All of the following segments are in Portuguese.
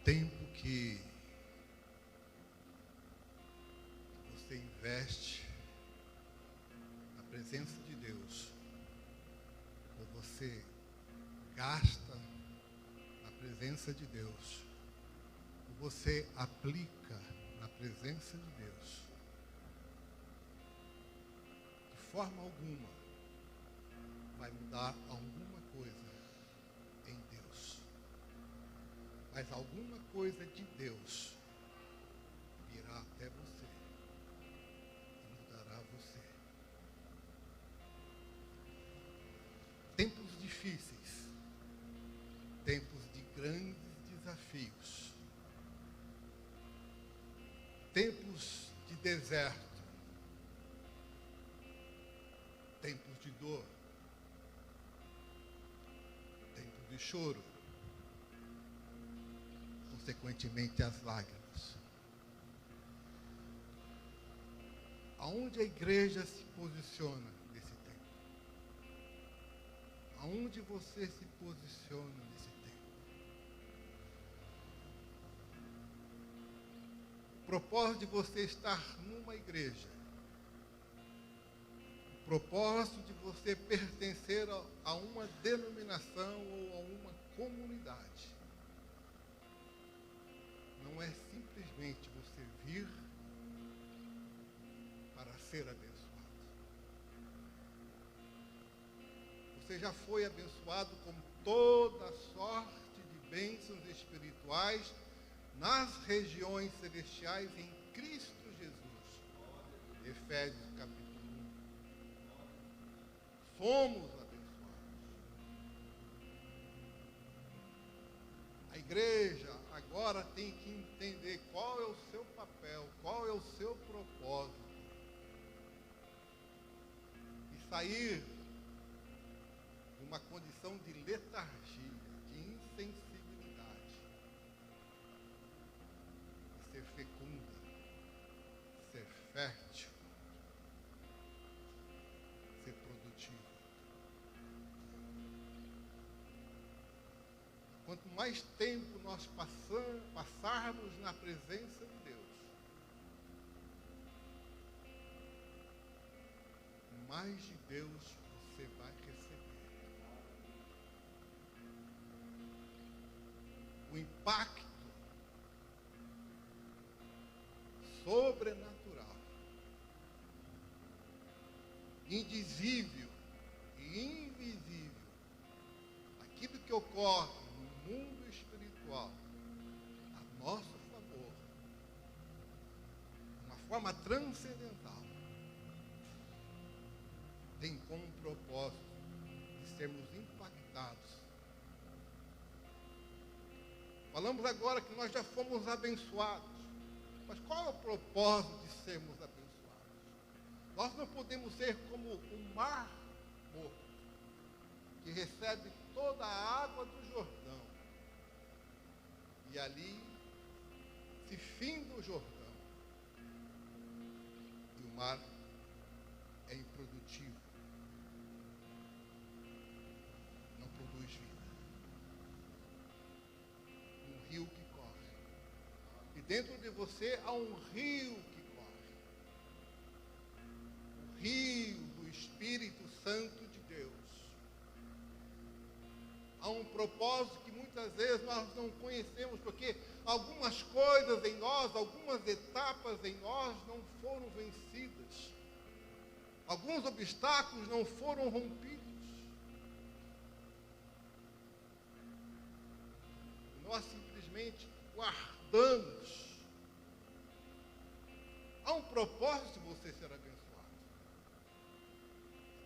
tempo que você investe na presença de Deus, ou você gasta na presença de Deus, ou você aplica na presença de Deus, de forma alguma vai mudar alguma coisa em Deus. Mas alguma coisa de Deus virá até você e mudará você. Tempos difíceis, tempos de grandes desafios, tempos de deserto, tempos de dor, tempos de choro, consequentemente as lágrimas. Aonde a igreja se posiciona nesse tempo? Aonde você se posiciona nesse tempo? O propósito de você estar numa igreja, o propósito de você pertencer a uma denominação ou a uma comunidade, não é simplesmente você vir para ser abençoado. Você já foi abençoado com toda sorte de bênçãos espirituais nas regiões celestiais em Cristo Jesus. Efésios capítulo 1. Somos abençoados. A igreja agora tem que entender qual é o seu papel, qual é o seu propósito. E sair de uma condição de letargia, de insensibilidade. E ser fecunda, ser fértil, ser produtivo. Quanto mais tempo nós passarmos na presença de Deus, mais de Deus você vai receber. O impacto sobrenatural, indizível e invisível, aquilo que ocorre no mundo espiritual, a nosso favor, de uma forma transcendental, tem como propósito de sermos impactados. Falamos agora que nós já fomos abençoados, mas qual é o propósito de sermos abençoados? Nós não podemos ser como o mar morto, que recebe toda a água do Jordão, e ali se finda o Jordão, e o mar é improdutivo, não produz vida. Um rio que corre, e dentro de você há um rio que corre, o rio do Espírito Santo de Deus. Há um propósito que muitas vezes nós não conhecemos, porque algumas coisas em nós, algumas etapas em nós não foram vencidas. Alguns obstáculos não foram rompidos. Nós simplesmente guardamos. Há um propósito de você ser abençoado.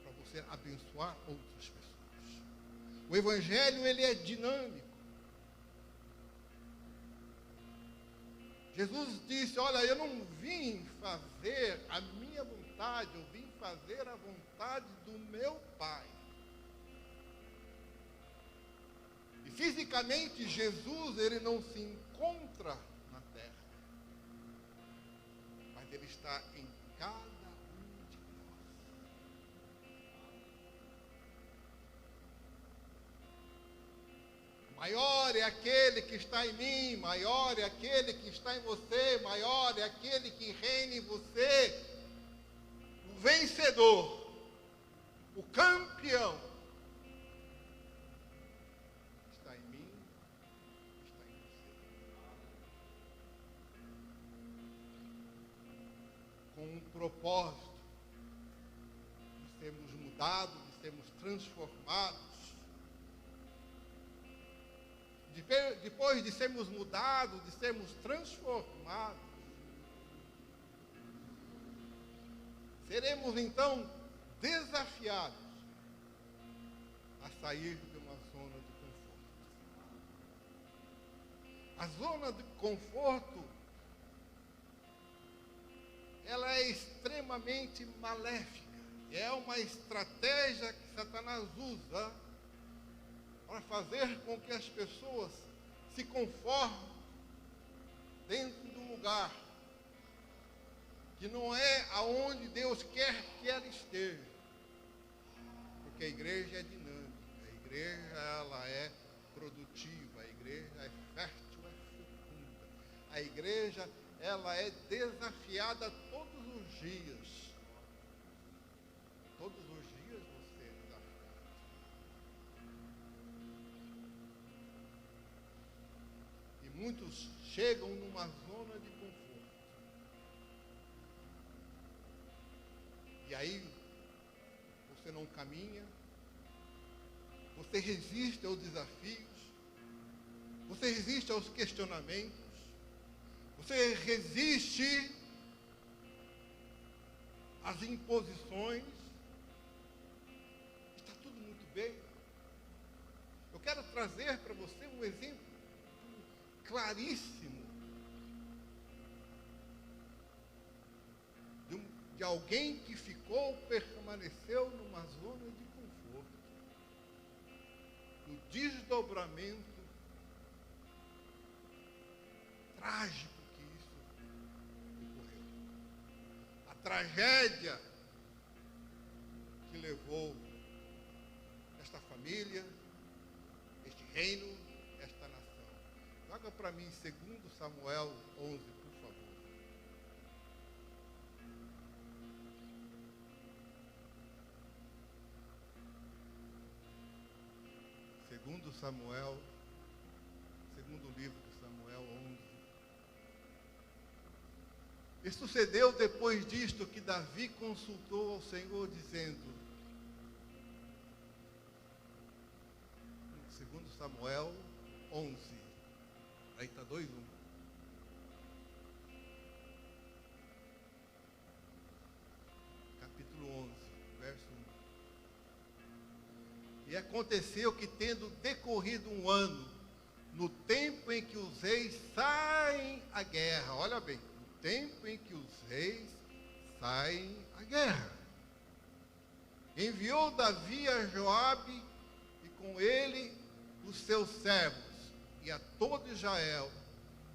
Para você abençoar outras pessoas. O Evangelho, ele é dinâmico. Jesus disse, olha, eu não vim fazer a minha vontade, eu vim fazer a vontade do meu Pai. E fisicamente, Jesus, ele não se encontra na terra, mas ele está em cada um de nós. A maior maior é aquele que está em mim, maior é aquele que está em você, maior é aquele que reina em você. O vencedor, o campeão, está em mim, está em você. Com um propósito de sermos mudados, de sermos transformados. Depois de sermos mudados, de sermos transformados, seremos então desafiados a sair de uma zona de conforto. A zona de conforto, ela é extremamente maléfica. É uma estratégia que Satanás usa para fazer com que as pessoas se conformem dentro de um lugar que não é aonde Deus quer que ela esteja. Porque a igreja é dinâmica, a igreja ela é produtiva, a igreja é fértil, é fecunda. A igreja ela é desafiada todos os dias. Todos os dias você é desafiado. E muitos chegam numa zona de conforto. E aí, você não caminha, você resiste aos desafios, você resiste aos questionamentos, você resiste às imposições. Está tudo muito bem. Eu quero trazer para você um exemplo claríssimo de alguém que permaneceu numa zona de conforto, no desdobramento trágico que isso ocorreu. A tragédia que levou esta família, este reino, esta nação. Joga para mim 2 Samuel 11, por favor. 2 Samuel, segundo livro de Samuel 11. E sucedeu depois disto que Davi consultou ao Senhor, dizendo, 2 Samuel 11, aí está 2:1. Capítulo 11, verso 1. E aconteceu que, tendo decorrido um ano, no tempo em que os reis saem à guerra, olha bem, no tempo em que os reis saem à guerra, enviou Davi a Joabe e com ele os seus servos e a todo Israel,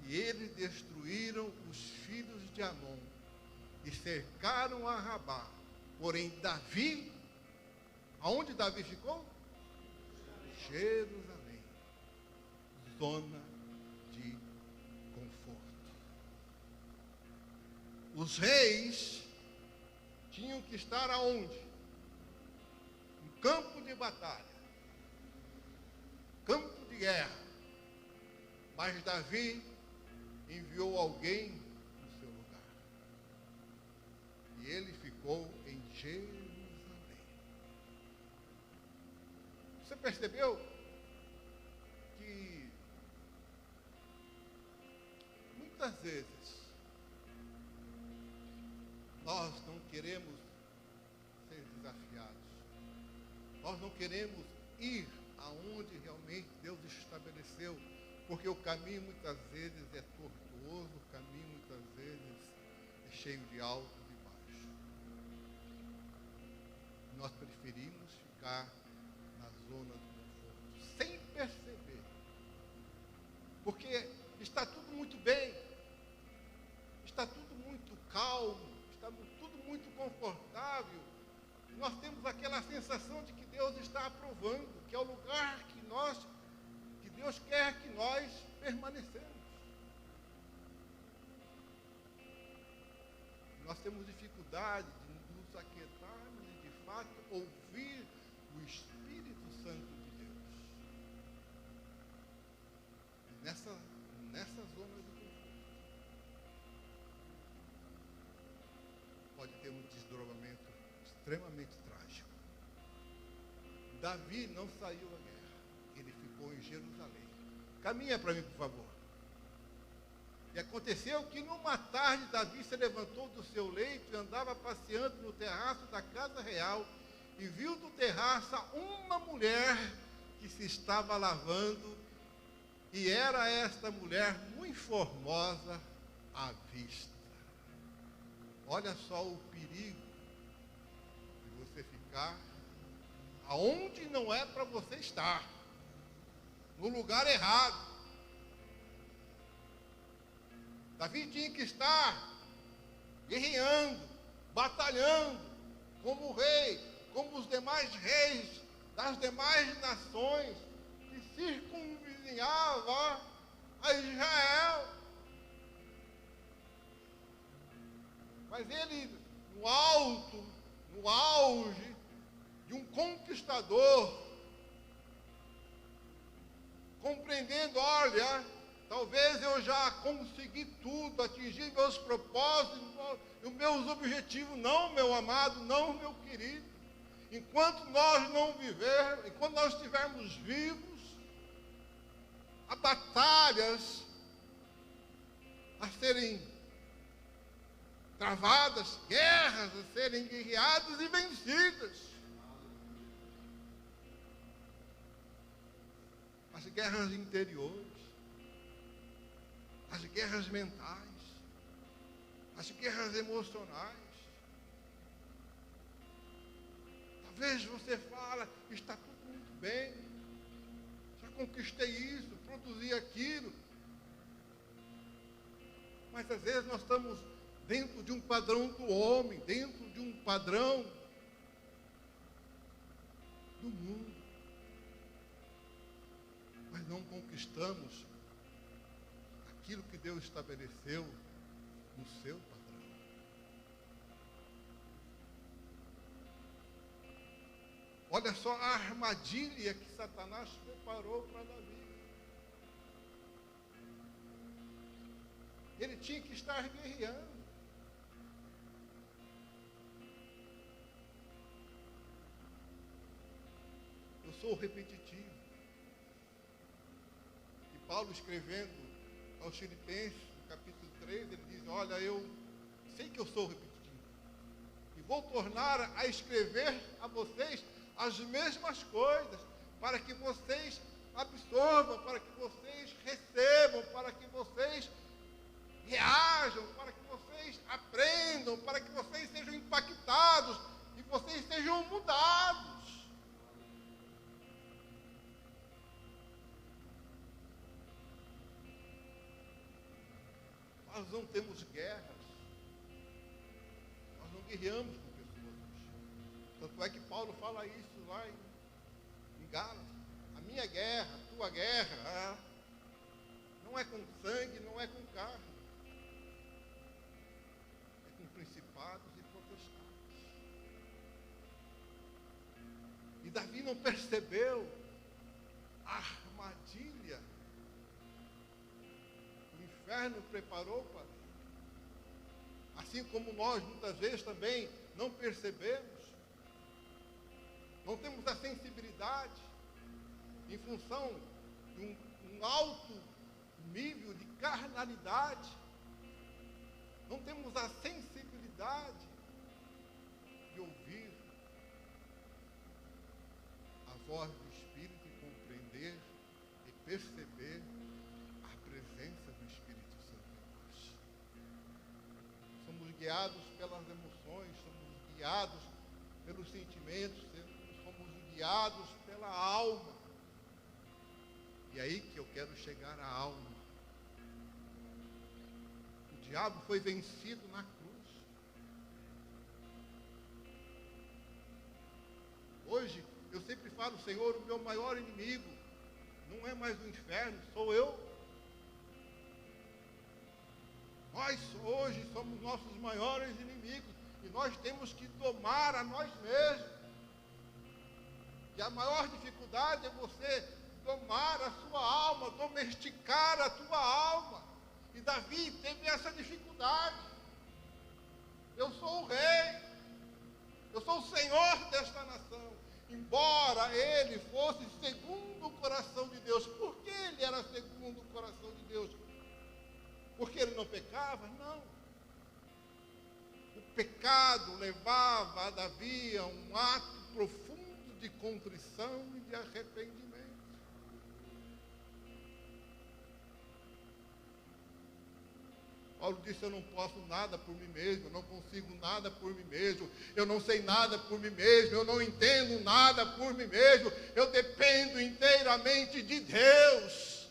e eles destruíram os filhos de Amon e cercaram a Rabá. Porém Davi, aonde Davi ficou? Jerusalém, zona de conforto. Os reis tinham que estar aonde? No campo de batalha, campo de guerra. Mas Davi enviou alguém no seu lugar. E ele ficou em Jerusalém. Você percebeu que muitas vezes nós não queremos ser desafiados. Nós não queremos ir aonde realmente Deus estabeleceu, porque o caminho muitas vezes é tortuoso, o caminho muitas vezes é cheio de altos e baixos. Nós preferimos ficar na zona do conforto, sem perceber, porque está tudo muito bem, está tudo muito calmo, está tudo muito confortável. Nós temos aquela sensação de que Deus está aprovando, que é o lugar que Deus quer que nós permanecemos. Nós temos dificuldade de nos aquietarmos e, de fato, ouvir o Espírito Santo de Deus. Nessa zona de conforto, pode ter um desdobramento extremamente trágico. Davi não saiu à guerra, ele ficou em Jerusalém. Caminha para mim, por favor. E aconteceu que numa tarde Davi se levantou do seu leito e andava passeando no terraço da casa real e viu do terraço uma mulher que se estava lavando, e era esta mulher muito formosa à vista. Olha só o perigo de você ficar aonde não é para você estar, no lugar errado. Davi tinha que estar guerreando, batalhando, como rei, como os demais reis das demais nações que circunvizinhavam a Israel. Mas ele, no auge de um conquistador, compreendendo, olha, talvez eu já consegui tudo, atingi meus propósitos, os meus objetivos. Não, meu amado, não, meu querido. Enquanto nós não vivermos, enquanto nós estivermos vivos, há batalhas a serem travadas, guerras a serem guerreadas e vencidas. As guerras interiores, as guerras mentais, as guerras emocionais. Talvez você fala, está tudo muito bem, já conquistei isso, produzi aquilo. Mas às vezes nós estamos dentro de um padrão do homem, dentro de um padrão do mundo. Mas não conquistamos aquilo que Deus estabeleceu no seu padrão. Olha só a armadilha que Satanás preparou para Davi. Ele tinha que estar guerreando. Eu sou repetitivo. E Paulo, escrevendo aos Filipenses, no capítulo 3, ele diz, olha, eu sei que eu sou repetitivo. E vou tornar a escrever a vocês as mesmas coisas, para que vocês absorvam, para que vocês recebam, para que vocês reajam, para que vocês aprendam, para que vocês sejam impactados e vocês sejam mudados. Nós não temos guerras, nós não guerreamos com pessoas. Tanto é que Paulo fala isso lá em Gálatas. A minha guerra, a tua guerra, não é com sangue, não é com carne. É com principados e potestades. E Davi não percebeu a armadilha que o inferno preparou para ele. Assim como nós muitas vezes também não percebemos. Não temos a sensibilidade em função de um alto nível de carnalidade. Não temos a sensibilidade de ouvir a voz do Espírito e compreender e perceber a presença do Espírito Santo em nós. Somos guiados pelas emoções, somos guiados pelos sentimentos, somos guiados pela alma. E aí que eu quero chegar à alma. O diabo foi vencido na cruz. Hoje, eu sempre falo, Senhor, o meu maior inimigo não é mais o inferno, sou eu. Nós hoje somos nossos maiores inimigos e nós temos que domar a nós mesmos. E a maior dificuldade é você domar a sua alma, domesticar a tua alma. E Davi teve essa dificuldade. Eu sou o rei, eu sou o senhor desta nação. Embora ele fosse segundo o coração de Deus. Por que ele era segundo o coração de Deus? Porque ele não pecava? Não. O pecado levava a Davi a um ato profundo de contrição e de arrependimento. Paulo disse, eu não posso nada por mim mesmo, eu não consigo nada por mim mesmo, eu não sei nada por mim mesmo, eu não entendo nada por mim mesmo, eu dependo inteiramente de Deus.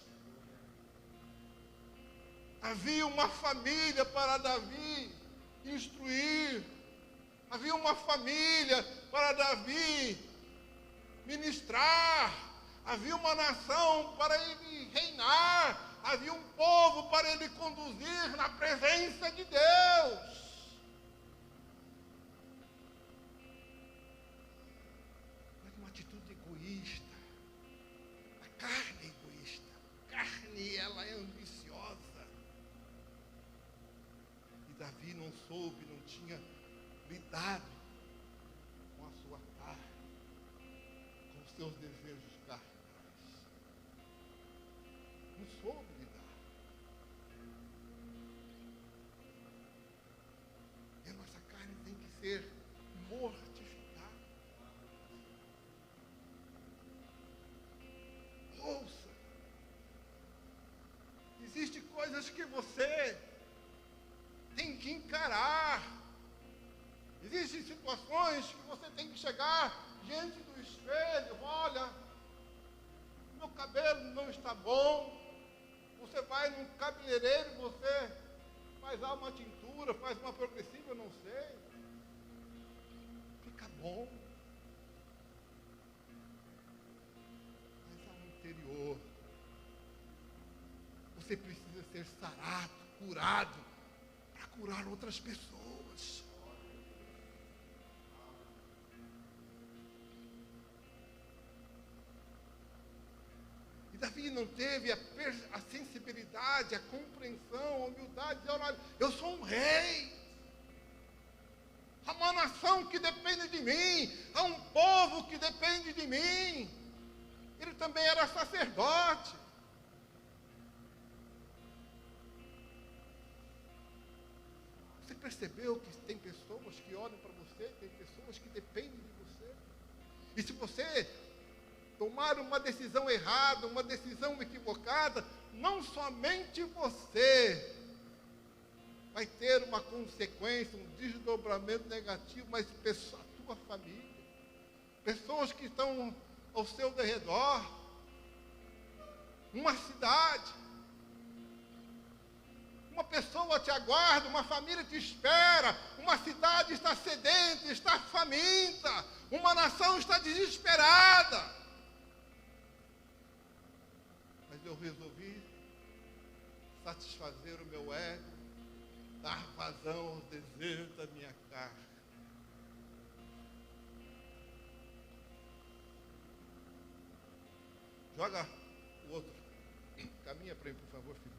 Havia uma família para Davi instruir, havia uma família para Davi ministrar, havia uma nação para ele reinar, havia um povo para ele conduzir na presença de Deus. Mas uma atitude egoísta, a carne é egoísta, a carne ela é ambiciosa. E Davi não soube, não tinha lidado com a sua carne, com os seus desejos carnais. Não soube lidar. E a nossa carne tem que ser mortificada. Ouça. Existem coisas que você tem que encarar. Existem situações que você tem que chegar diante do espelho. Olha, meu cabelo não está bom. Você vai num cabeleireiro, você faz uma tintura, faz uma progressiva, eu não sei. Fica bom. Mas ao interior, você precisa ser sarado, curado, para curar outras pessoas. E Davi não teve a sensibilidade, a compreensão, a humildade de olhar, eu sou um rei. Há uma nação que depende de mim, há um povo que depende de mim. Ele também era sacerdote. Você percebeu que tem pessoas que olham para você, tem pessoas que dependem de você. E se você tomar uma decisão errada, uma decisão equivocada, não somente você vai ter uma consequência, um desdobramento negativo, mas a tua família, pessoas que estão ao seu redor, uma cidade, uma pessoa te aguarda, uma família te espera, uma cidade está sedenta, está faminta, uma nação está desesperada. Eu resolvi satisfazer o meu ego, dar vazão aos desejos da minha carne. Joga o outro. Caminha para mim, por favor, filho.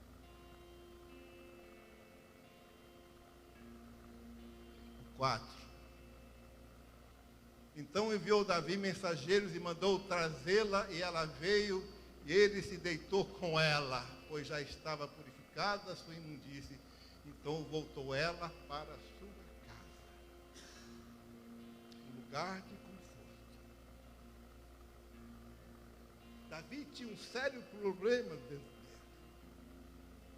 4. Então enviou Davi mensageiros e mandou trazê-la, e ela veio. E ele se deitou com ela, pois já estava purificada a sua imundície. Então voltou ela para a sua casa, um lugar de conforto. Davi tinha um sério problema dentro dele.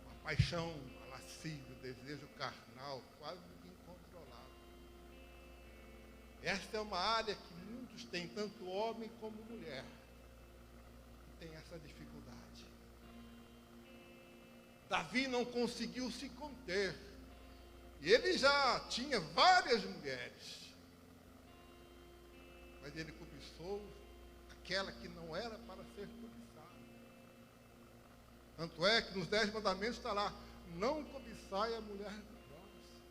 Uma paixão, uma lascívia, um desejo carnal, quase incontrolável. Esta é uma área que muitos têm, tanto homem como mulher. Tem essa dificuldade. Davi não conseguiu se conter. E ele já tinha várias mulheres. Mas ele cobiçou aquela que não era para ser cobiçada. Tanto é que nos 10 mandamentos está lá, não cobiçai a mulher do próximo.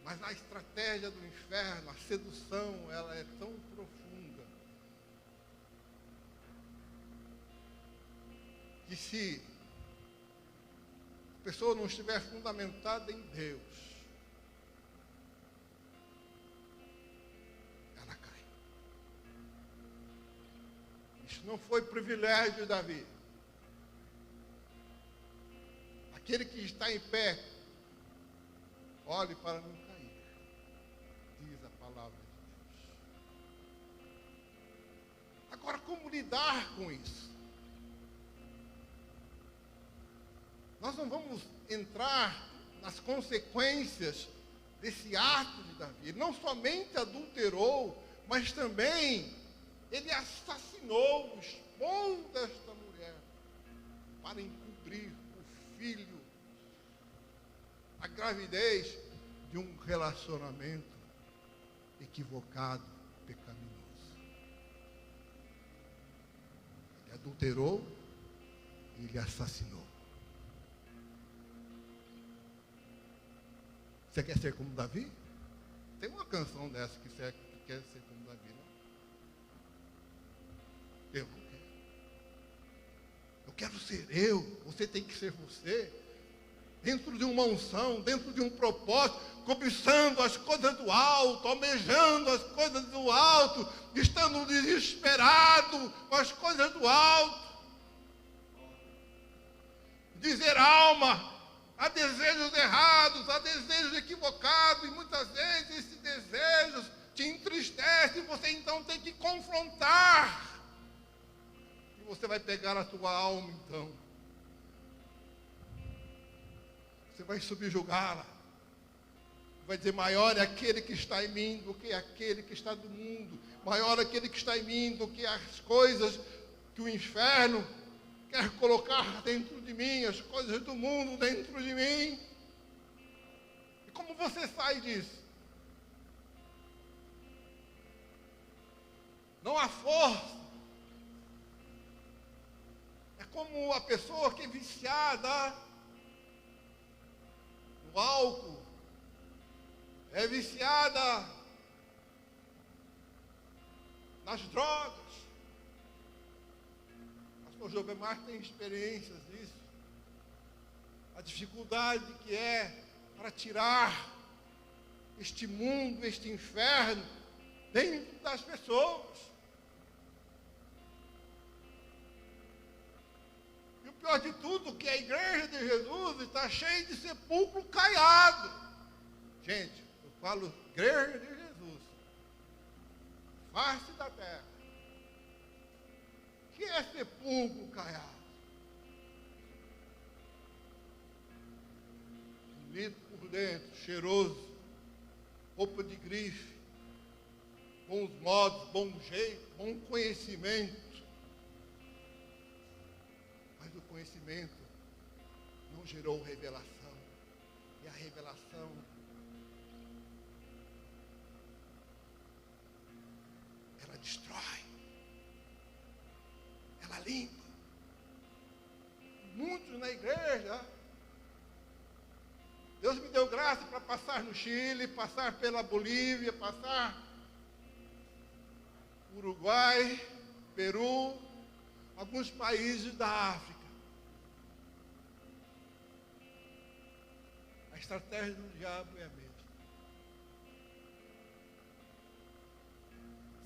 Mas a estratégia do inferno, a sedução, ela é tão profunda, que se a pessoa não estiver fundamentada em Deus, ela cai. Isso não foi privilégio de Davi. Aquele que está em pé, olhe para não cair, diz a palavra de Deus. Agora, como lidar com isso? Nós não vamos entrar nas consequências desse ato de Davi. Ele não somente adulterou, mas também ele assassinou o esposo desta mulher para encobrir o filho, a gravidez de um relacionamento equivocado, pecaminoso. Ele adulterou e ele assassinou. Você quer ser como Davi? Tem uma canção dessa que você quer ser como Davi, não? Eu não quero. Eu quero ser eu. Você tem que ser você. Dentro de uma unção, dentro de um propósito, cobiçando as coisas do alto, almejando as coisas do alto, estando desesperado com as coisas do alto. Dizer, alma, há desejos errados, há desejos equivocados, e muitas vezes esses desejos te entristecem, e você então tem que confrontar. E você vai pegar a tua alma, então. Você vai subjugá-la. Vai dizer, maior é aquele que está em mim do que aquele que está do mundo. Maior é aquele que está em mim do que as coisas que o inferno quer colocar dentro de mim, as coisas do mundo dentro de mim. E como você sai disso? Não há força. É como a pessoa que é viciada no álcool, é viciada nas drogas. O Jobemar tem experiências disso. A dificuldade que é para tirar este mundo, este inferno, dentro das pessoas. E o pior de tudo, que a igreja de Jesus está cheia de sepulcro caiado. Gente, eu falo igreja de Jesus, face da terra. O que é sepulcro caiado? Bonito por dentro, cheiroso, roupa de grife, bons modos, bom jeito, bom conhecimento. Mas o conhecimento não gerou revelação. E a revelação ela destrói. Ela limpa. Muitos na igreja. Deus me deu graça para passar no Chile, passar pela Bolívia, passar Uruguai, Peru, alguns países da África. A estratégia do diabo é a mesma.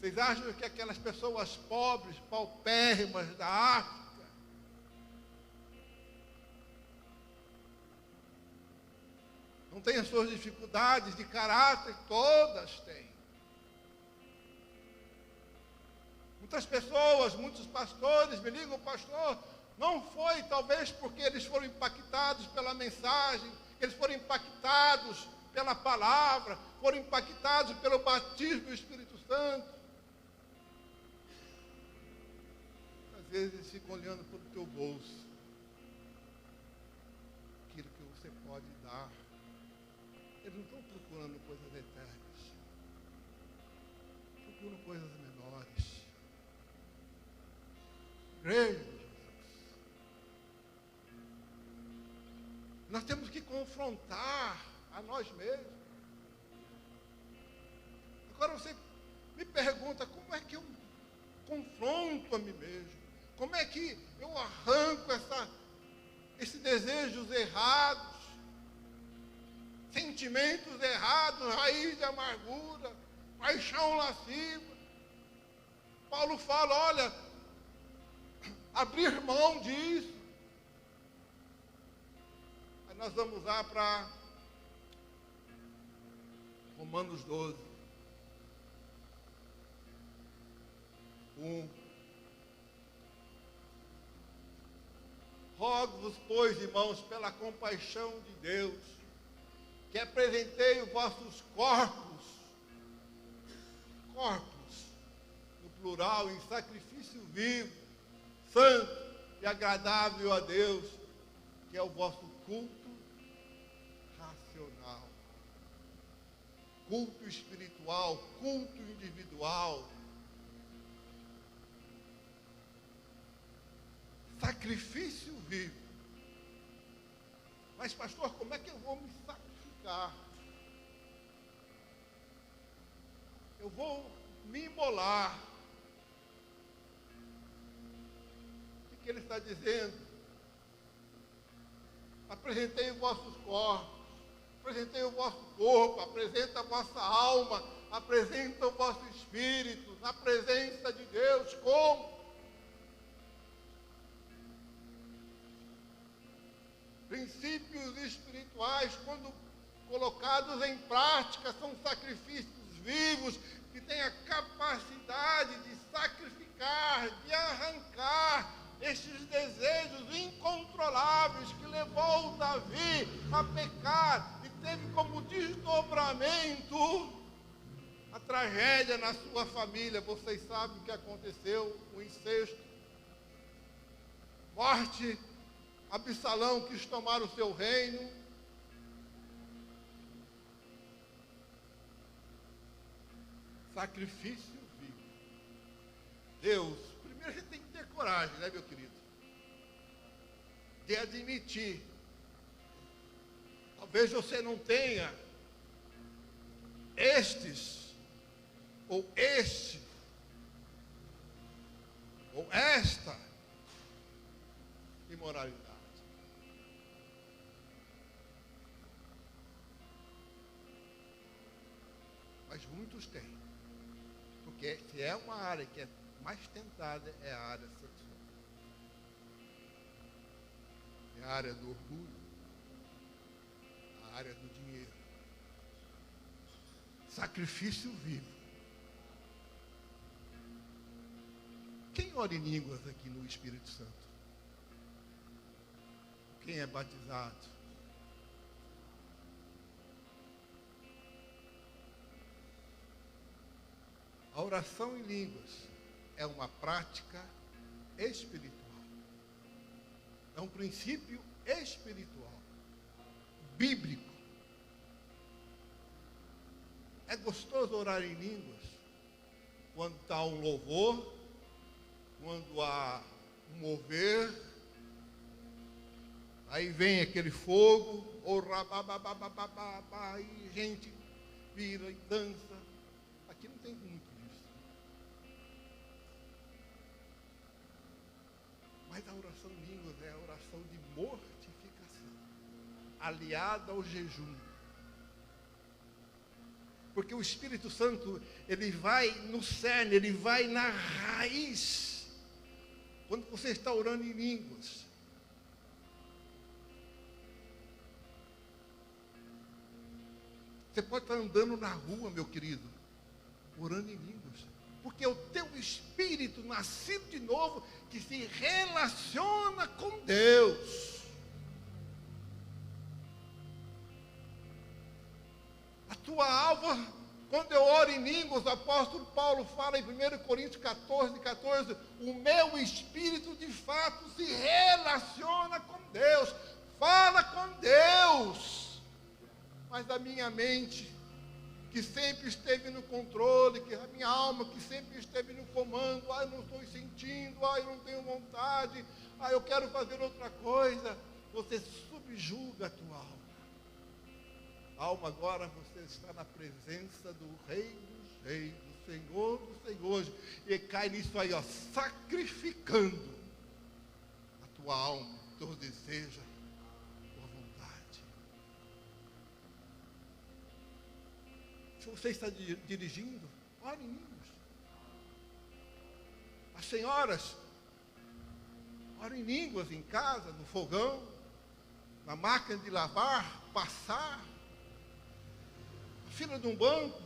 Vocês acham que aquelas pessoas pobres, paupérrimas da África, não têm as suas dificuldades de caráter? Todas têm. Muitas pessoas, muitos pastores me ligam, pastor, não foi talvez porque eles foram impactados pela mensagem, eles foram impactados pela palavra, foram impactados pelo batismo do Espírito Santo. Às vezes eles ficam olhando para o teu bolso, aquilo que você pode dar. Eles não estão procurando coisas eternas, procuram coisas menores. Igreja de Jesus. Nós temos que confrontar a nós mesmos. Agora você me pergunta, como é que eu confronto a mim mesmo? Como é que eu arranco esses desejos errados, sentimentos errados, raiz de amargura, paixão lasciva? Paulo fala, olha, abrir mão disso. Aí nós vamos lá para Romanos 12. Rogo-vos, pois, irmãos, pela compaixão de Deus, que apresentei os vossos corpos, no plural, em sacrifício vivo, santo e agradável a Deus, que é o vosso culto racional, culto espiritual, culto individual. Sacrifício vivo. Mas, pastor, como é que eu vou me sacrificar? Eu vou me imolar. O que ele está dizendo? Apresentei os vossos corpos, apresentei o vosso corpo, apresenta a vossa alma, apresenta o vosso espírito na presença de Deus. Como? Princípios espirituais, quando colocados em prática, são sacrifícios vivos que têm a capacidade de sacrificar, de arrancar estes desejos incontroláveis que levou Davi a pecar e teve como desdobramento a tragédia na sua família. Vocês sabem o que aconteceu, o incesto, morte. Absalão quis tomar o seu reino. Sacrifício vivo. Deus, primeiro a gente tem que ter coragem, né, meu querido? De admitir. Talvez você não tenha estes, ou este, ou esta imoralidade. Mas muitos têm. Porque se é uma área que é mais tentada, é a área sexual. É a área do orgulho. A área do dinheiro. Sacrifício vivo. Quem ora em línguas aqui no Espírito Santo? Quem é batizado? A oração em línguas é uma prática espiritual. É um princípio espiritual, bíblico. É gostoso orar em línguas quando está um louvor, quando há um mover, aí vem aquele fogo, e gente vira e dança. Aqui não tem muito disso. Mas a oração em línguas é a oração de mortificação, aliada ao jejum. Porque o Espírito Santo, ele vai no cerne, ele vai na raiz. Quando você está orando em línguas, você pode estar andando na rua, meu querido, orando em línguas. Porque é o teu espírito nascido de novo que se relaciona com Deus. A tua alma, quando eu oro em línguas, o apóstolo Paulo fala em 1 Coríntios 14, o meu espírito de fato se relaciona com Deus, fala com Deus, mas a minha mente que sempre esteve no controle, que a minha alma que sempre esteve no comando, eu não estou sentindo, eu não tenho vontade, eu quero fazer outra coisa. Você subjuga a tua alma. Alma, agora você está na presença do Rei dos Reis, do Senhor dos Senhores, e cai nisso aí, sacrificando a tua alma, teu desejo, tua vontade. Se você está dirigindo, ore em línguas. As senhoras, ore em línguas em casa, no fogão, na máquina de lavar, passar, na fila de um banco.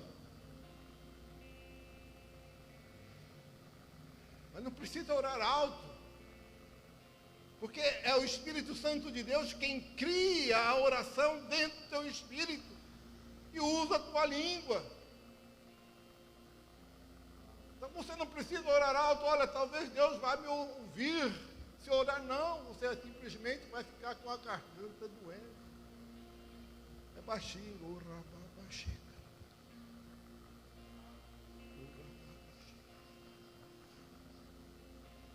Mas não precisa orar alto, porque é o Espírito Santo de Deus quem cria a oração dentro do teu espírito e usa a tua língua. Então você não precisa orar alto. Olha, talvez Deus vai me ouvir se orar. Não, você simplesmente vai ficar com a garganta doendo. É baixinho, baixinho.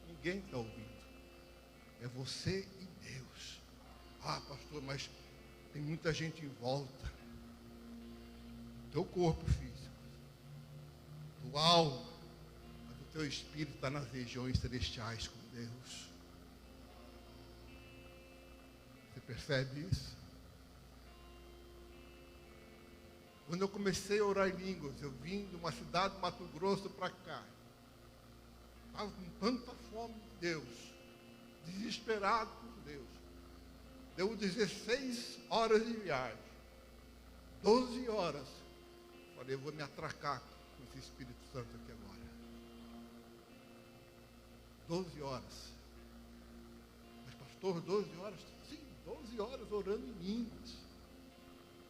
Ninguém está ouvindo. É você e Deus. Pastor, mas tem muita gente em volta. Teu corpo físico, tua alma, mas o teu espírito está nas regiões celestiais com Deus. Você percebe isso? Quando eu comecei a orar em línguas, eu vim de uma cidade do Mato Grosso para cá. Estava com tanta fome de Deus, desesperado por Deus. Deu 16 horas de viagem, 12 horas. Falei, eu vou me atracar com esse Espírito Santo aqui agora. 12 horas. Mas pastor, 12 horas? Sim, 12 horas orando em línguas.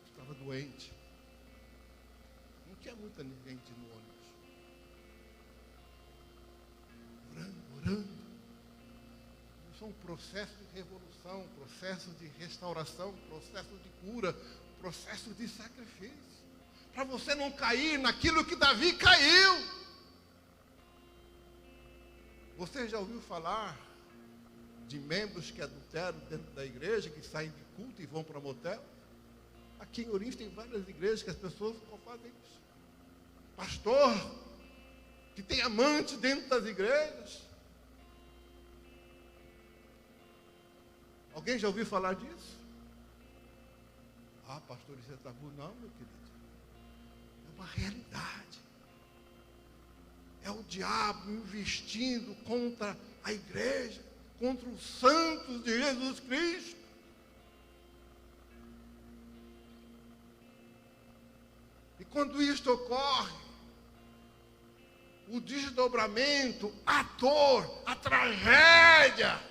Estava doente. Não tinha muita gente no ônibus. Orando. Isso é um processo de revolução, processo de restauração, processo de cura, processo de sacrifício. Para você não cair naquilo que Davi caiu. Você já ouviu falar de membros que adulteram dentro da igreja, que saem de culto e vão para motel? Aqui em Ourinhos tem várias igrejas que as pessoas não fazem isso. Pastor, que tem amante dentro das igrejas. Alguém já ouviu falar disso? Pastor, isso é tabu? Não, meu querido. É uma realidade. É o diabo investindo contra a igreja, contra os santos de Jesus Cristo. E quando isto ocorre, o desdobramento, a dor, a tragédia,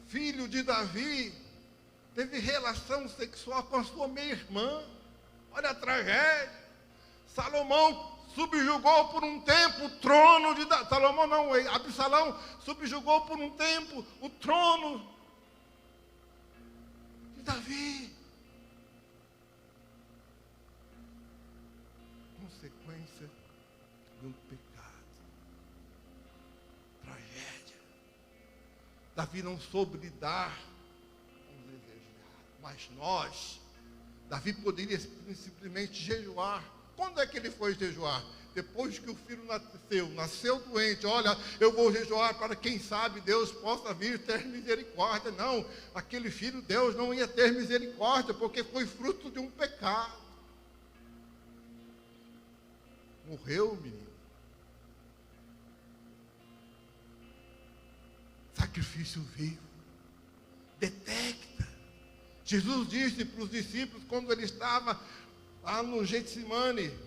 filho de Davi, teve relação sexual com a sua meia-irmã. Olha a tragédia. Salomão subjugou por um tempo o trono de Davi. Salomão não, Absalão subjugou por um tempo o trono de Davi. Consequência de um pecado. Tragédia. Davi não soube lidar com os desejos, mas nós, Davi poderia simplesmente jejuar. Quando é que ele foi jejuar? Depois que o filho nasceu doente. Olha, eu vou jejuar para quem sabe Deus possa vir ter misericórdia. Não, aquele filho Deus não ia ter misericórdia, porque foi fruto de um pecado. Morreu o menino. Sacrifício vivo. Detecta. Jesus disse para os discípulos, quando ele estava lá no Getsemane,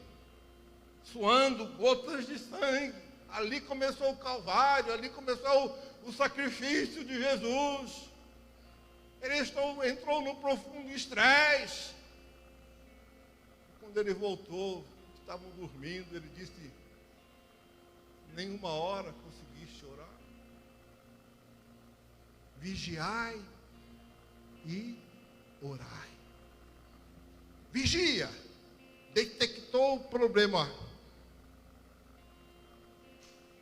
suando gotas de sangue, ali começou o Calvário, ali começou o sacrifício de Jesus. Ele entrou num profundo estresse. Quando ele voltou, estavam dormindo, ele disse, nenhuma hora conseguiste orar. Vigiai e orai. Vigia. Detectou o problema.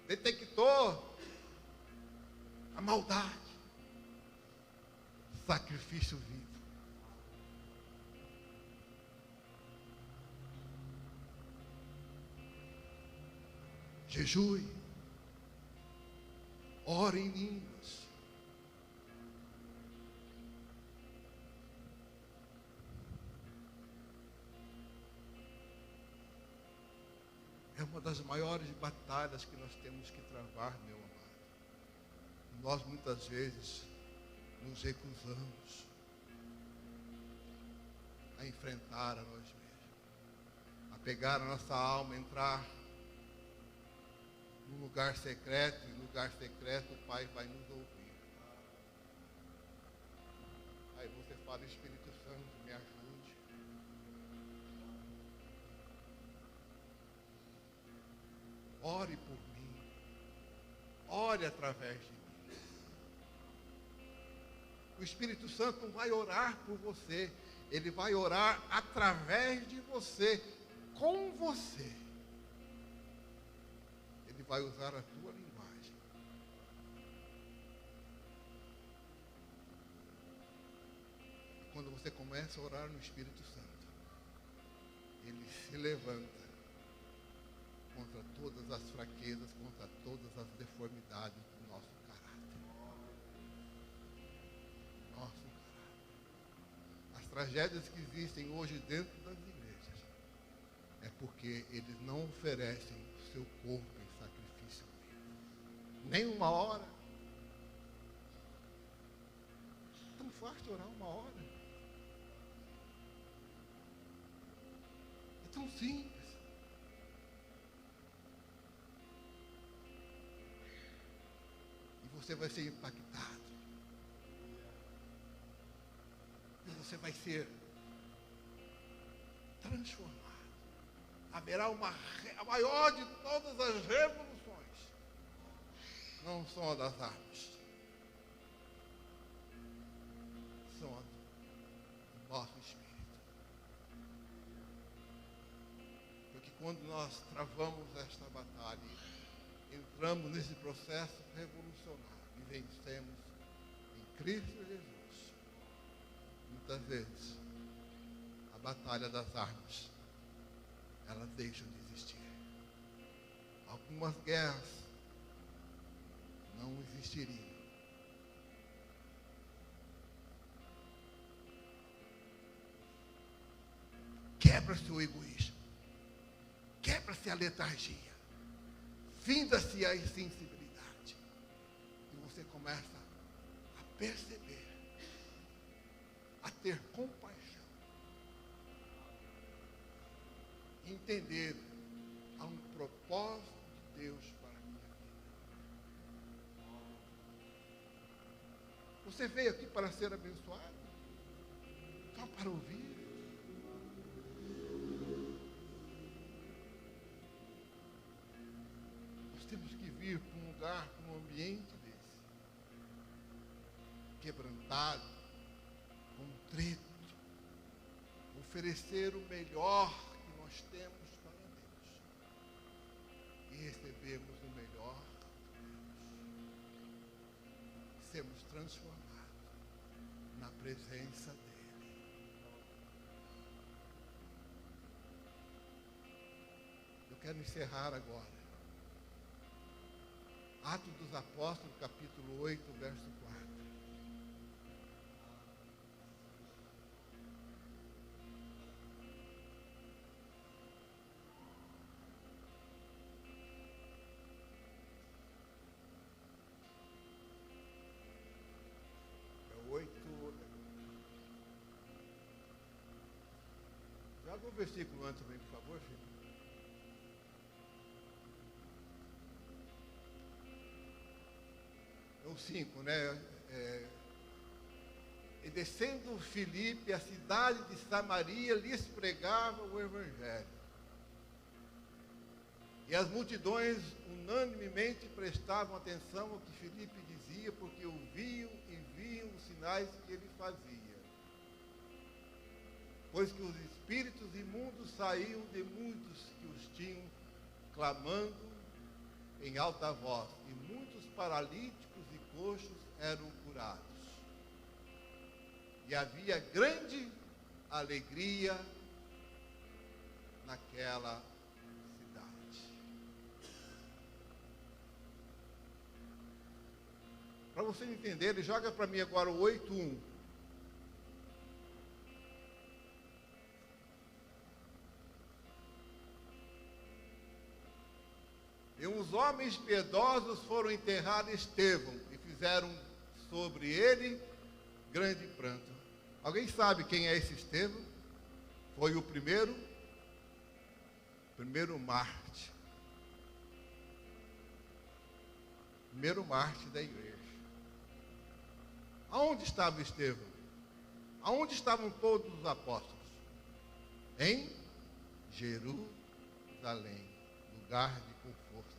Detectou a maldade. Sacrifício vivo. Jejue. Ore em línguas. É uma das maiores batalhas que nós temos que travar, meu amado. Nós muitas vezes nos recusamos a enfrentar a nós mesmos, a pegar a nossa alma, entrar num lugar secreto, e no lugar secreto o Pai vai nos ouvir. Aí você fala, Espírito Santo, me ajude. Ore por mim. Ore através de mim. O Espírito Santo não vai orar por você. Ele vai orar através de você, com você. Ele vai usar a tua linguagem. Quando você começa a orar no Espírito Santo, ele se levanta contra todas as fraquezas, contra todas as deformidades do nosso caráter. Nosso caráter. As tragédias que existem hoje dentro das igrejas é porque eles não oferecem o seu corpo em sacrifício vivo. Nem uma hora. É tão fácil orar uma hora. É tão simples. Você vai ser impactado. E você vai ser transformado. Haverá a maior de todas as revoluções. Não são a das armas. São a do nosso espírito. Porque quando nós travamos esta batalha, entramos nesse processo revolucionário e vencemos em Cristo Jesus. Muitas vezes, a batalha das armas, elas deixam de existir. Algumas guerras não existiriam. Quebra-se o egoísmo. Quebra-se a letargia. Finda-se a insensibilidade. E você começa a perceber, a ter compaixão. Entender há um propósito de Deus para a minha vida. Você veio aqui para ser abençoado? Só para ouvir? Temos que vir para um lugar, para um ambiente desse, quebrantado, contrito, oferecer o melhor que nós temos para Deus e recebemos o melhor de Deus. Sermos transformados na presença dEle. Eu quero encerrar agora. Atos dos Apóstolos, capítulo 8, verso 4. É 8. Joga o versículo antes também, por favor, filho. O 5, né? E descendo Filipe, a cidade de Samaria, lhes pregava o Evangelho. E as multidões unanimemente prestavam atenção ao que Filipe dizia, porque ouviam e viam os sinais que ele fazia. pois que os espíritos imundos saíam de muitos que os tinham, clamando em alta voz, e muitos paralíticos e coxos eram curados. E havia grande alegria naquela cidade. Para você entender, ele joga para mim agora o 8:1. E uns homens piedosos foram enterrar Estevão e fizeram sobre ele grande pranto. Alguém sabe quem é esse Estevão? Foi o primeiro mártir. Primeiro mártir da igreja. Aonde estava Estevão? Aonde estavam todos os apóstolos? Em Jerusalém, lugar de conforto.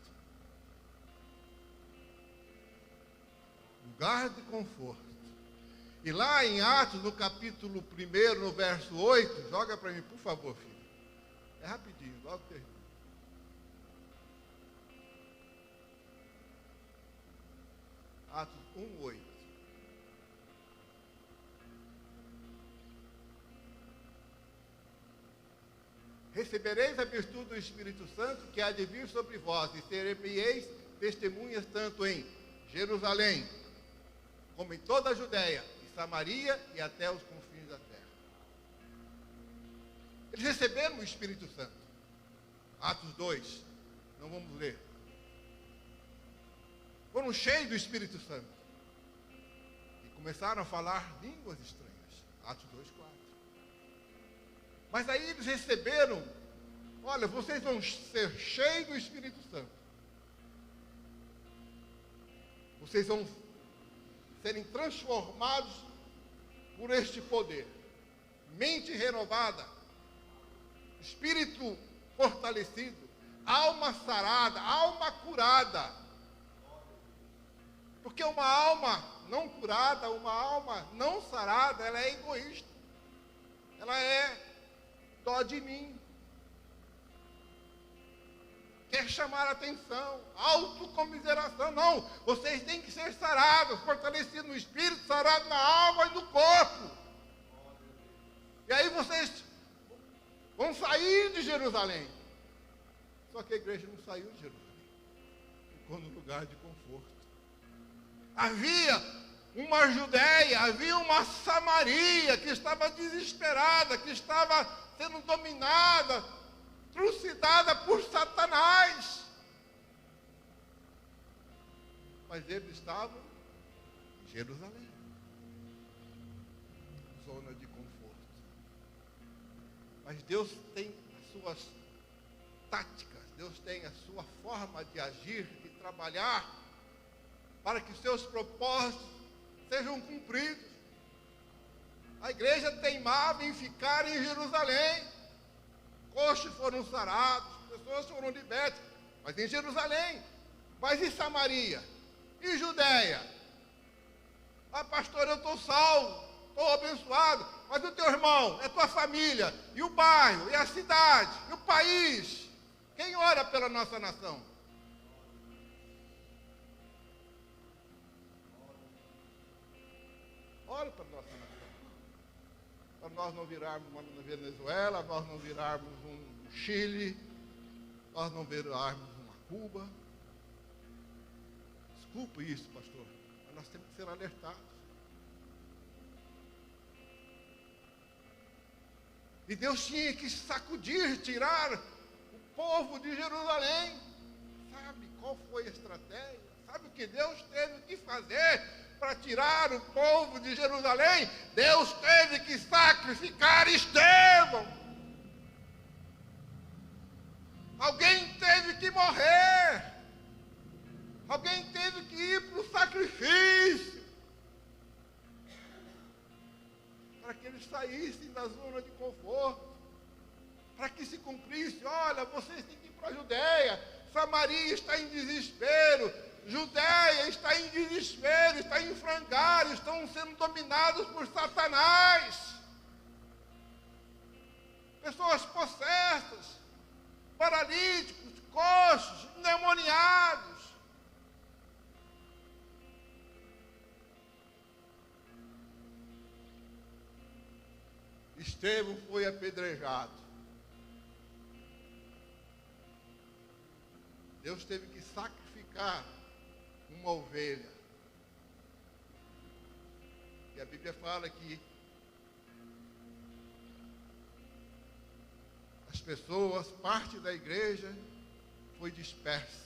Lugar de conforto. E lá em Atos, no capítulo 1, no verso 8, joga para mim, por favor, filho. É rapidinho, logo termina. Atos 1:8. Recebereis a virtude do Espírito Santo que há de vir sobre vós, e sereis testemunhas tanto em Jerusalém, como em toda a Judéia, e Samaria e até os confins da terra. Eles receberam o Espírito Santo. Atos 2, não vamos ler. Foram cheios do Espírito Santo. E começaram a falar línguas estranhas. Atos 2:4. Mas aí eles receberam, olha, vocês vão ser cheios do Espírito Santo. Vocês vão serem transformados por este poder. Mente renovada, espírito fortalecido, alma sarada, alma curada. Porque uma alma não curada, uma alma não sarada, ela é egoísta. Ela é dó de mim. Quer chamar a atenção, autocomiseração. Não, vocês têm que ser sarados, fortalecidos no espírito, sarados na alma e no corpo. E aí vocês vão sair de Jerusalém. Só que a igreja não saiu de Jerusalém. Ficou no lugar de conforto. Havia uma Judéia, havia uma Samaria que estava desesperada, que estava sendo dominada, trucidada por Satanás. Mas eles estavam em Jerusalém, zona de conforto. Mas Deus tem as suas táticas, Deus tem a sua forma de agir, de trabalhar, para que os seus propósitos sejam cumpridos. A igreja teimava em ficar em Jerusalém. Coxos foram sarados, pessoas foram libertas, mas em Jerusalém. Mas em Samaria? Em Judéia? Ah, pastor, eu estou salvo, estou abençoado, mas o teu irmão, é tua família, e o bairro, e a cidade, e o país. Quem ora pela nossa nação? Ora para a nossa nação. Para nós não virarmos uma Venezuela, nós não virarmos um Chile, nós não virarmos uma Cuba. Desculpa isso, pastor, mas nós temos que ser alertados. E Deus tinha que sacudir, tirar o povo de Jerusalém. Sabe qual foi a estratégia? Sabe o que Deus teve que fazer para tirar o povo de Jerusalém? Deus teve que sacrificar Estevão. Alguém teve que morrer. Alguém teve que ir para o sacrifício. Para que eles saíssem da zona de conforto. Para que se cumprisse, olha, vocês têm que ir para a Judéia. Samaria está em desespero. Judéia está em desespero, está em frangalhos, estão sendo dominados por Satanás. pessoas possessas, paralíticos, coxos, endemoniados. Estevão foi apedrejado. Deus teve que sacrificar uma ovelha. E a Bíblia fala que as pessoas, parte da igreja, foi dispersa.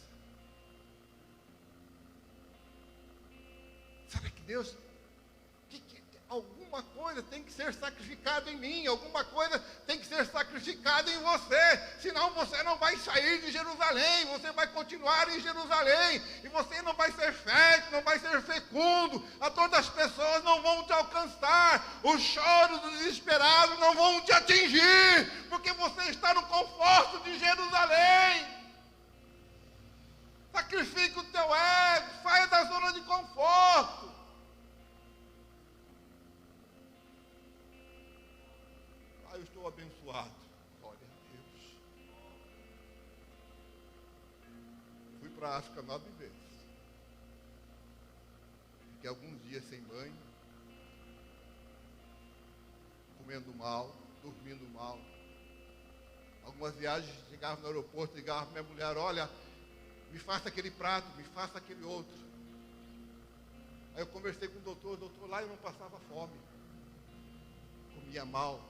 Sabe que Deus, alguma coisa tem que ser sacrificada em mim, alguma coisa tem que ser sacrificada em você, senão você não vai sair de Jerusalém, você vai continuar em Jerusalém, e você não vai ser fértil, não vai ser fecundo, a todas as pessoas não vão te alcançar, os choros dos desesperados não vão te atingir, porque você está no conforto de Jerusalém. Sacrifique o teu ego, saia da zona de conforto. Eu estou abençoado, glória a Deus. Fui para a África 9 vezes. Fiquei alguns dias sem banho, comendo mal, dormindo mal. Algumas viagens, chegava no aeroporto, ligava para minha mulher: olha, me faça aquele prato, me faça aquele outro. Aí eu conversei com o doutor lá eu não passava fome, comia mal.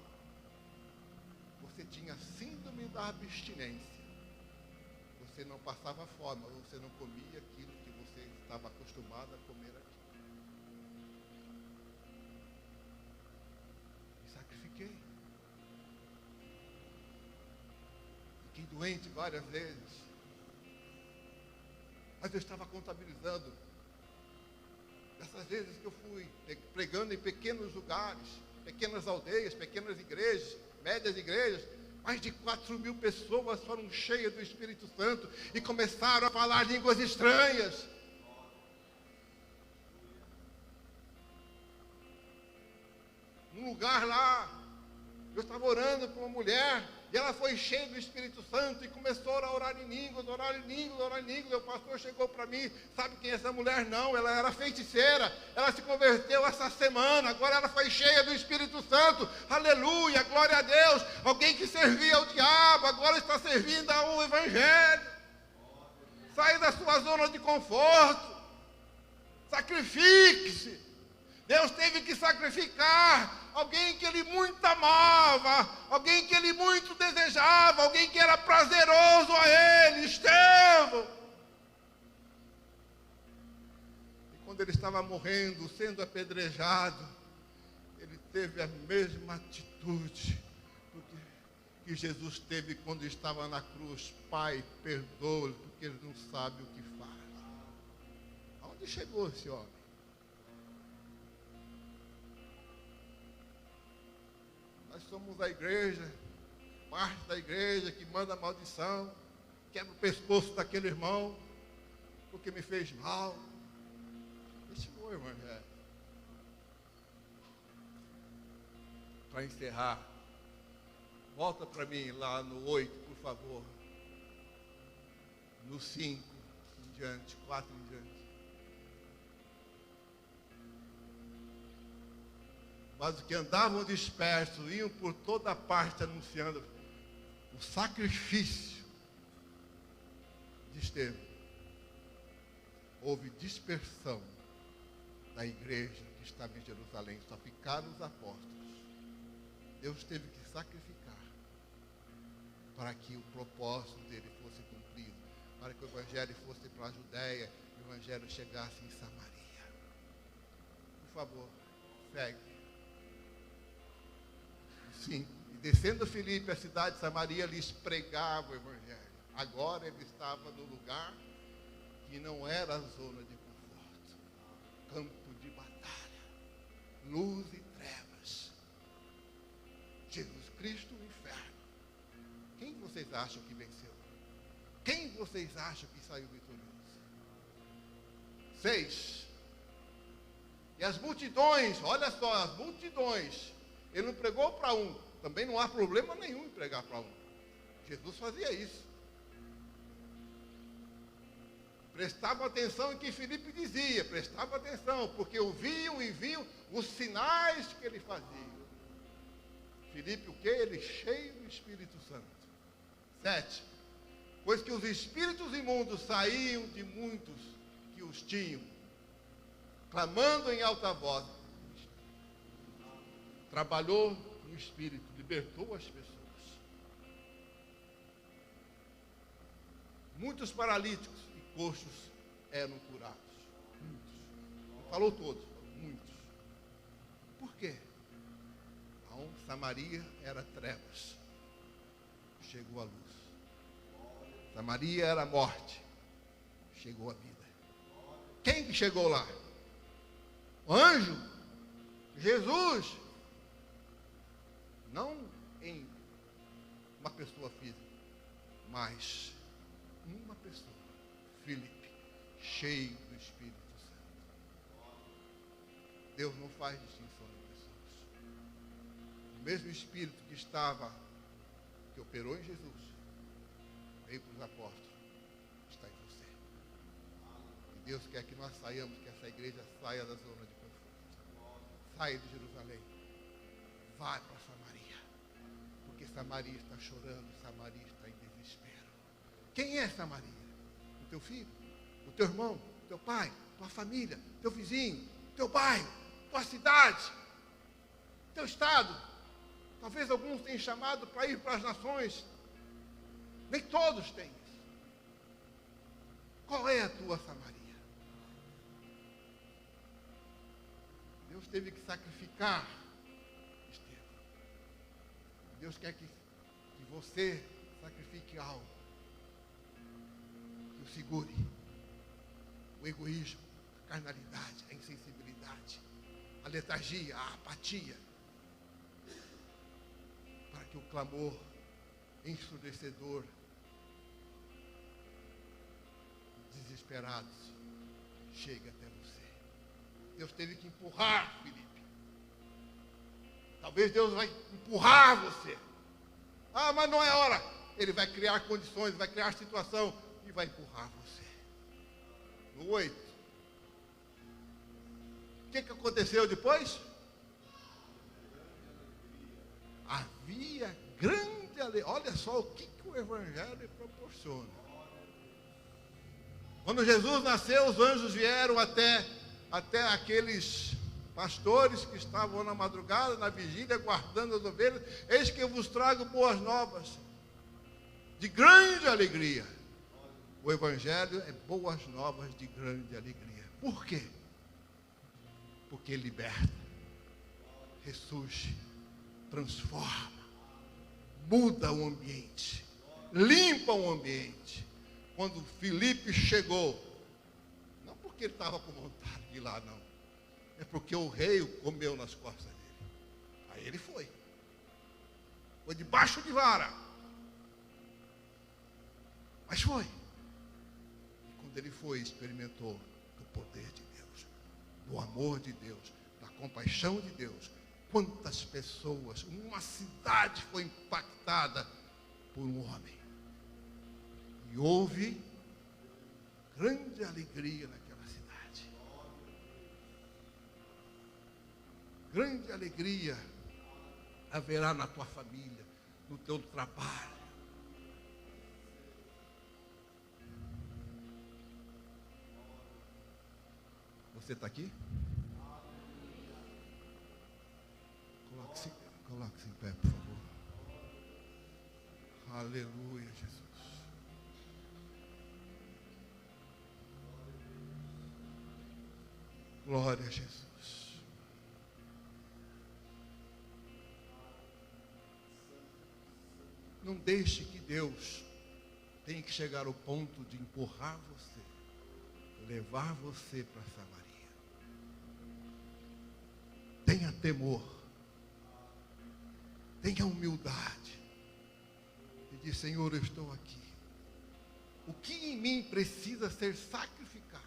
Você tinha síndrome da abstinência. Você não passava fome, você não comia aquilo que você estava acostumado a comer aqui. Me sacrifiquei. Fiquei doente várias vezes. Mas eu estava contabilizando essas vezes que eu fui pregando em pequenos lugares, pequenas aldeias, pequenas igrejas, médias igrejas. Mais de 4.000 pessoas foram cheias do Espírito Santo e começaram a falar línguas estranhas. Num lugar lá, eu estava orando com uma mulher e ela foi cheia do Espírito Santo e começou a orar em línguas, orar em línguas, orar em línguas. O pastor chegou para mim: sabe quem é essa mulher? Não, ela era feiticeira, ela se converteu essa semana, agora ela foi cheia do Espírito Santo, aleluia, glória a Deus. Alguém que servia ao diabo, agora está servindo ao Evangelho. Saia da sua zona de conforto, sacrifique-se. Deus teve que sacrificar alguém que ele muito amava, alguém que ele muito desejava, alguém que era prazeroso a ele, Estevão. E quando ele estava morrendo, sendo apedrejado, ele teve a mesma atitude que Jesus teve quando estava na cruz: Pai, perdoa-lhe, porque ele não sabe o que faz. Aonde chegou esse homem? Nós somos a igreja, parte da igreja que manda maldição, quebra o pescoço daquele irmão, porque me fez mal. Esse foi o Evangelho. Para encerrar, volta para mim lá no 8, por favor. No 5 em diante, 4 em diante. Mas os que andavam dispersos iam por toda parte anunciando o sacrifício de Estevão. Houve dispersão da igreja que estava em Jerusalém, só ficaram os apóstolos. Deus teve que sacrificar para que o propósito dele fosse cumprido, para que o Evangelho fosse para a Judéia e o Evangelho chegasse em Samaria. Por favor, segue. 5. E descendo Filipe, a cidade de Samaria, lhes pregava o Evangelho. Agora ele estava no lugar que não era a zona de conforto. Campo de batalha. Luz e trevas. Jesus Cristo no inferno. Quem vocês acham que venceu? Quem vocês acham que saiu vitorioso? 6. E as multidões, olha só, as multidões. Ele não pregou para um, também não há problema nenhum em pregar para um. Jesus fazia isso. Prestavam atenção em que Filipe dizia, prestavam atenção, porque ouviam e viam os sinais que ele fazia. Filipe o quê? Ele cheio do Espírito Santo. 7. Pois que os espíritos imundos saíam de muitos que os tinham, clamando em alta voz. Trabalhou no Espírito, libertou as pessoas. Muitos paralíticos e coxos eram curados. Muitos. Não falou todos, muitos. Por quê? Samaria era trevas. Chegou a luz. Samaria era morte. Chegou a vida. Quem que chegou lá? O anjo? Jesus? Não em uma pessoa física, mas uma pessoa. Filipe, cheio do Espírito Santo. Deus não faz distinção de pessoas. O mesmo Espírito que operou em Jesus, veio para os apóstolos, está em você. E Deus quer que nós saiamos, que essa igreja saia da zona de conforto. Saia de Jerusalém. Vai para Samaria. Porque Samaria está chorando, Samaria está em desespero. Quem é Samaria? O teu filho, o teu irmão, o teu pai, tua família, teu vizinho, teu bairro, tua cidade, teu estado. Talvez alguns tenham chamado para ir para as nações. Nem todos têm isso. Qual é a tua Samaria? Deus teve que sacrificar Estevão. Deus quer que você sacrifique algo que o segure. O egoísmo, a carnalidade, a insensibilidade, a letargia, a apatia. Para que o clamor ensurdecedor, desesperados, chegue até você. Deus teve que empurrar Filipe. Talvez Deus vai empurrar você. Ah, mas não é hora. Ele vai criar condições, vai criar situação e vai empurrar você. No 8. O que aconteceu depois? Havia grande alegria. Olha só o que o Evangelho proporciona. Quando Jesus nasceu, os anjos vieram até aqueles pastores que estavam na madrugada, na vigília, guardando as ovelhas. Eis que eu vos trago boas novas, de grande alegria. O Evangelho é boas novas de grande alegria. Por quê? Porque liberta, ressurge, transforma, muda o ambiente, limpa o ambiente. Quando Filipe chegou, não porque ele estava com vontade de ir lá, não. É porque o rei o comeu nas costas dele. Aí ele foi. Foi debaixo de vara. Mas foi. E quando ele foi, experimentou do poder de Deus, do amor de Deus, da compaixão de Deus. Quantas pessoas, uma cidade foi impactada por um homem. E houve grande alegria naquela cidade. Grande alegria haverá na tua família, no teu trabalho. Você está aqui? Coloque-se em pé, por favor. Aleluia, Jesus. Glória a Jesus. Não deixe que Deus tenha que chegar ao ponto de empurrar você, levar você para Samaria. Tenha temor, tenha humildade e diz: Senhor, eu estou aqui. O que em mim precisa ser sacrificado?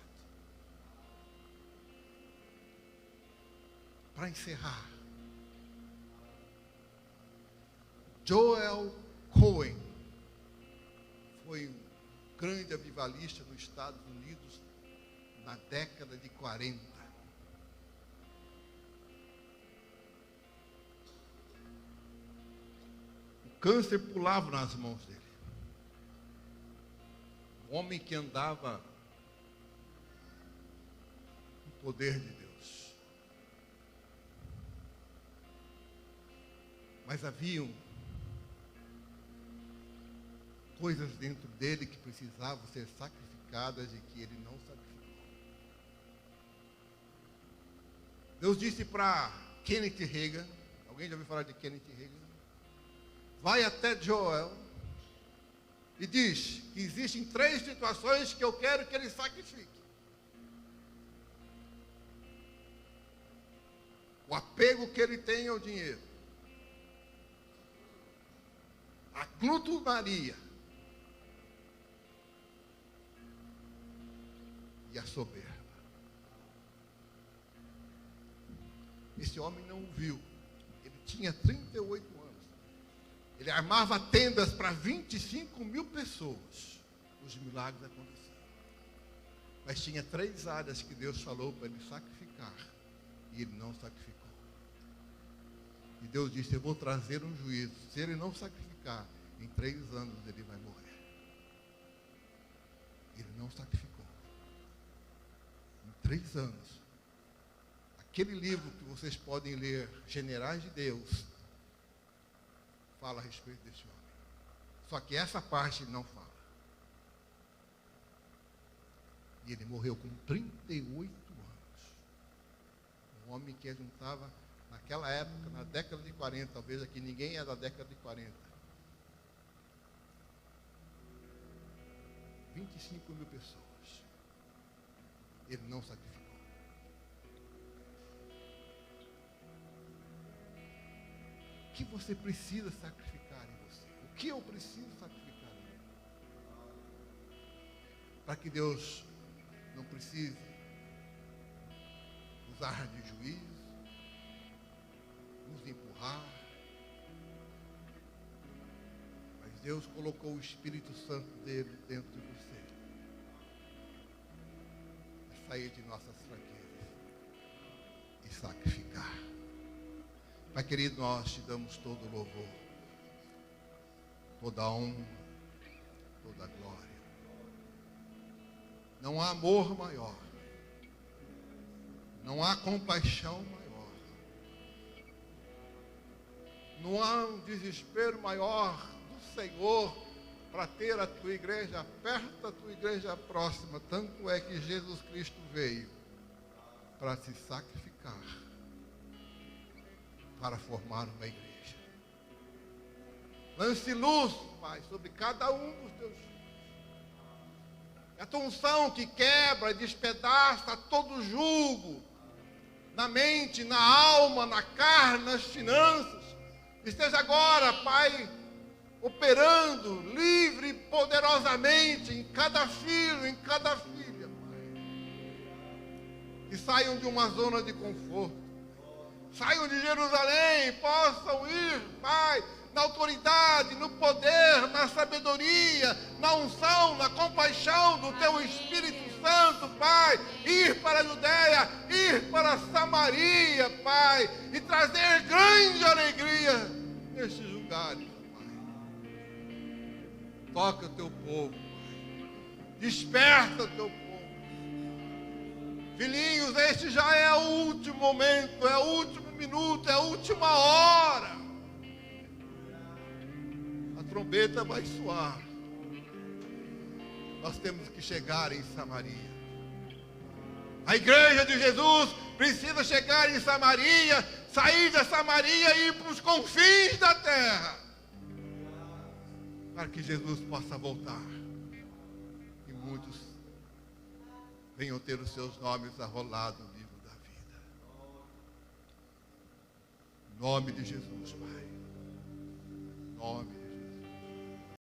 Para encerrar, Joel Cohen foi um grande avivalista nos Estados Unidos na década de 40. O câncer pulava nas mãos dele. Um homem que andava no poder de Deus. Mas haviam coisas dentro dele que precisavam ser sacrificadas e que ele não sacrificou. Deus disse para Kenneth Hagin, alguém já ouviu falar de Kenneth Hagin? Vai até Joel e diz que existem 3 situações que eu quero que ele sacrifique. O apego que ele tem ao dinheiro, a glutonaria e a soberba. Esse homem não o viu. Ele tinha 38 anos. Ele armava tendas para 25 mil pessoas. Os milagres aconteciam. Mas tinha 3 áreas que Deus falou para ele sacrificar. E ele não sacrificou. E Deus disse, eu vou trazer um juízo. Se ele não sacrificar, em 3 anos ele vai morrer. Ele não sacrificou. Em 3 anos. Aquele livro que vocês podem ler, Generais de Deus, fala a respeito desse homem. Só que essa parte não fala. E ele morreu com 38 anos. Um homem que juntava, naquela época, na década de 40, talvez aqui ninguém é da década de 40. 25 mil pessoas. Ele não sacrificou. O que você precisa sacrificar em você? O que eu preciso sacrificar em mim? Para que Deus não precise usar de juízo, nos empurrar. Mas Deus colocou o Espírito Santo dele dentro de você. E sair de nossas fraquezas e sacrificar. Pai querido, nós te damos todo o louvor, toda a honra, toda a glória. Não há amor maior, não há compaixão maior, não há um desespero maior do Senhor para ter a tua igreja perto da tua igreja próxima. Tanto é que Jesus Cristo veio para se sacrificar, para formar uma igreja. Lance luz, Pai, sobre cada um dos teus filhos. É a tua unção que quebra e despedaça todo julgo, na mente, na alma, na carne, nas finanças. Esteja agora, Pai, operando livre e poderosamente em cada filho, em cada filha, Pai. Que saiam de uma zona de conforto. Saiam de Jerusalém, possam ir, Pai, na autoridade, no poder, na sabedoria, na unção, na compaixão do Teu Espírito Santo, Pai. Ir para a Judeia, ir para a Samaria, Pai, e trazer grande alegria nestes lugares, Pai. Toca o Teu povo, Pai. Desperta o Teu povo. Filhinhos, este já é o último momento, é o último minuto, é a última hora. A trombeta vai soar. Nós temos que chegar em Samaria. A igreja de Jesus precisa chegar em Samaria, sair da Samaria e ir para os confins da terra. Para que Jesus possa voltar. E muitos venham ter os seus nomes arrolados no livro da vida. Em nome de Jesus, Pai. Em nome